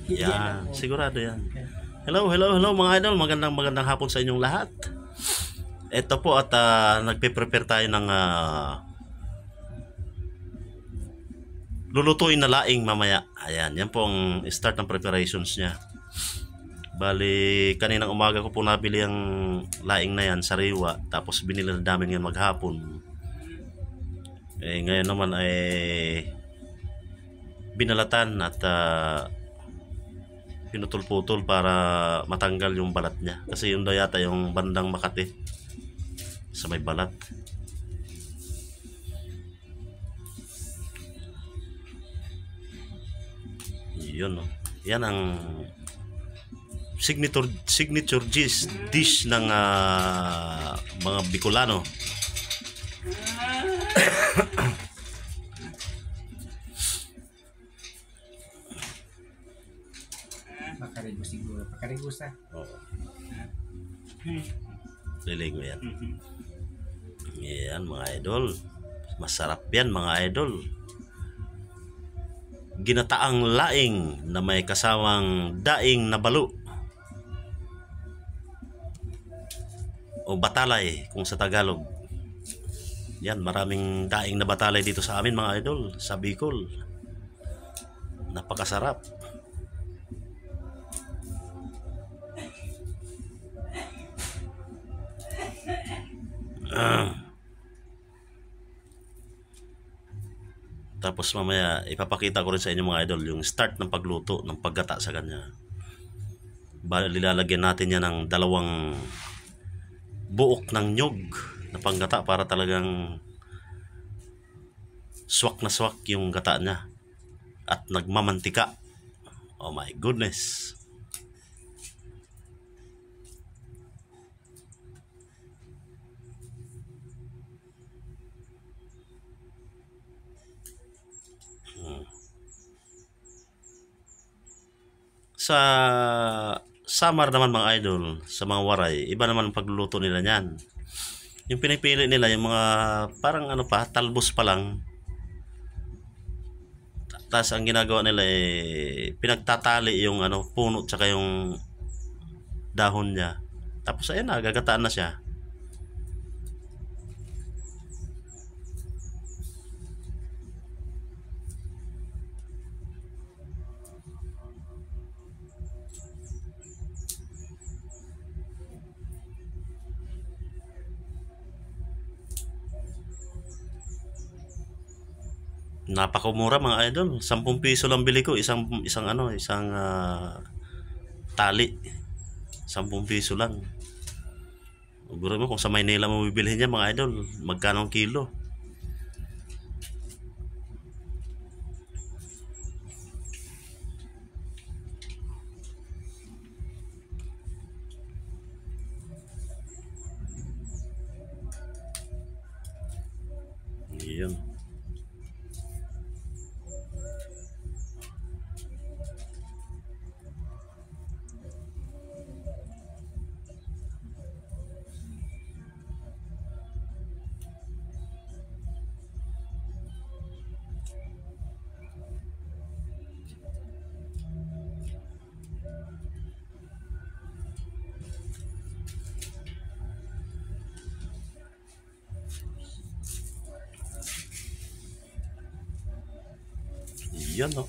Yan, sigurado yan. Hello, hello, hello mga idol. Magandang hapon sa inyong lahat. Ito po at nagpe-prepare tayo ng lulutuin na laing mamaya. Ayan, yan po ang start ng preparations niya. Bali, kaninang umaga ko po nabili ang laing na yan, sariwa. Tapos binili na namin yan maghapon. Ngayon naman ay binalatan at pinutol-putol para matanggal yung balat niya. Kasi yun daw yata yung bandang Makati sa may balat. Yun, no? Yan ang signature dish ng mga Bicolano. Pakarigo siguro. Pakarigo sa. Oo. Liling mo yan. Yan mga idol. Masarap yan mga idol. Ginataang laing na may kasamang daing na balo. O batalay kung sa Tagalog. Yan, maraming daing na batalay dito sa amin mga idol. Sa Bicol. Napakasarap. Tapos mamaya ipapakita ko rin sa inyo mga idol yung start ng pagluto ng paggata sa kanya. Lilalagyan natin yan ng dalawang buok ng nyog na panggata para talagang swak na swak yung gata niya at nagmamantika. Oh my goodness. Sa summer naman mga idol, sa mga waray, iba naman ang pagluluto nila niyan. Yung pinipili nila yung mga parang ano pa, talbos pa lang. Tapos ang ginagawa nila pinagtatali yung puno tsaka yung dahon niya. Tapos ayun na, gagataan na siya. Napakamura mga idol. 10 piso lang bili ko isang tali. 10 piso lang. Siguro mo kung sa Maynila mo bibilhin niya mga idol, magkano ang kilo? Yun. Yan, no?